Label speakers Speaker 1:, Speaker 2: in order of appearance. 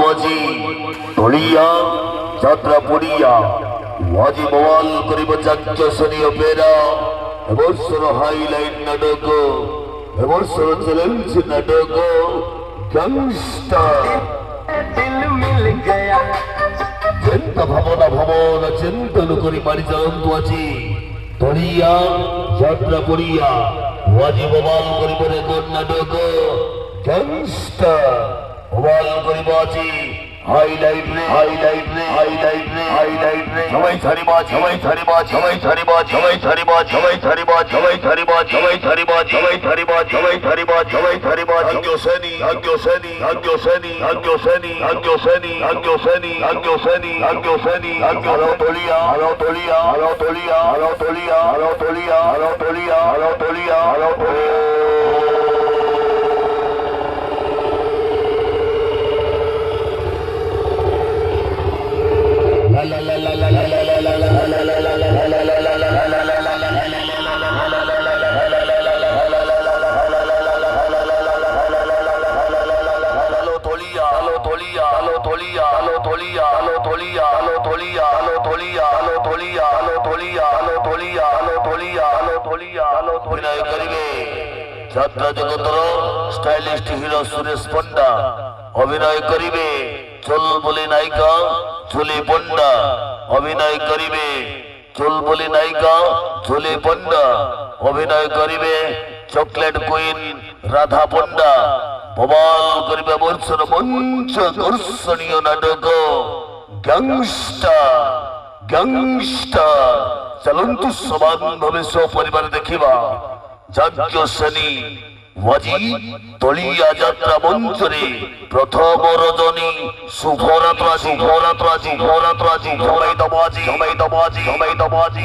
Speaker 1: আজি ধরিয়া যাত্রা পড়িয়া আজি বওয়াল করিব যাজ্ঞসনী অপেরা এবছর হাইলাইট নাটক এবছর চলেছে নাটক গ্যাংস্টার
Speaker 2: दिल मिल गया
Speaker 1: চিন্তা ভাবনা ভাবনা চিন্তন করি পরিচালন্ত আছি ধরিয়া যাত্রা পড়িয়া আজি বওয়াল করিব রেকর্ড নাটক গ্যাংস্টার বওয়াল করিব আছি হাইলাইট রে হাইলাইট রে হাইলাইট রে হাইলাইট রে সবাই ছাড়িবা সবাই ছাড়িবা সবাই ছাড়িবা সবাই ছাড়িবা সবাই ছাড়িবা সবাই ছাড়িবা সবাই ছাড়িবা সবাই ছাড়িবা সবাই ছাড়িবা সবাই ছাড়িবা আজ্ঞসেনী আজ্ঞসেনী আজ্ঞসেনী আজ্ঞসেনী আজ্ঞসেনী আজ্ঞসেনী আজ্ঞসেনী আজ্ঞসেনী আলো তলিয়া আলো তলিয়া আলো তলিয়া আলো তলিয়া আলো তলিয়া আলো তলিয়া আলো তলিয়া আলো তলিয়া যাত্রা জগতর স্টাইলিস্ট হিরো সুরেশ পন্ডা অভিনয় করিবে চল বলে নায়িকা ঝুলি পন্ডা অভিনয় করিবে চল বলে নায়িকা ঝুলি পন্ডা অভিনয় করিবে চকলেট কুইন রাধা পন্ডা বওয়াল করিবে বর্ষর মঞ্চ দর্শনীয় নাটক গ্যাংস্টার গ্যাংস্টার চলন্তু সমান ভাবে সপরিবার দেখিবা যাজ্ঞসেনী ওয়াজি তলিয়া যাত্রা মঞ্চরে প্রথম রজনী শুভরাত্রা শুভরাত্রা শুভরাত্রা শুভরাই দবাজি সবাই দবাজি সবাই দবাজি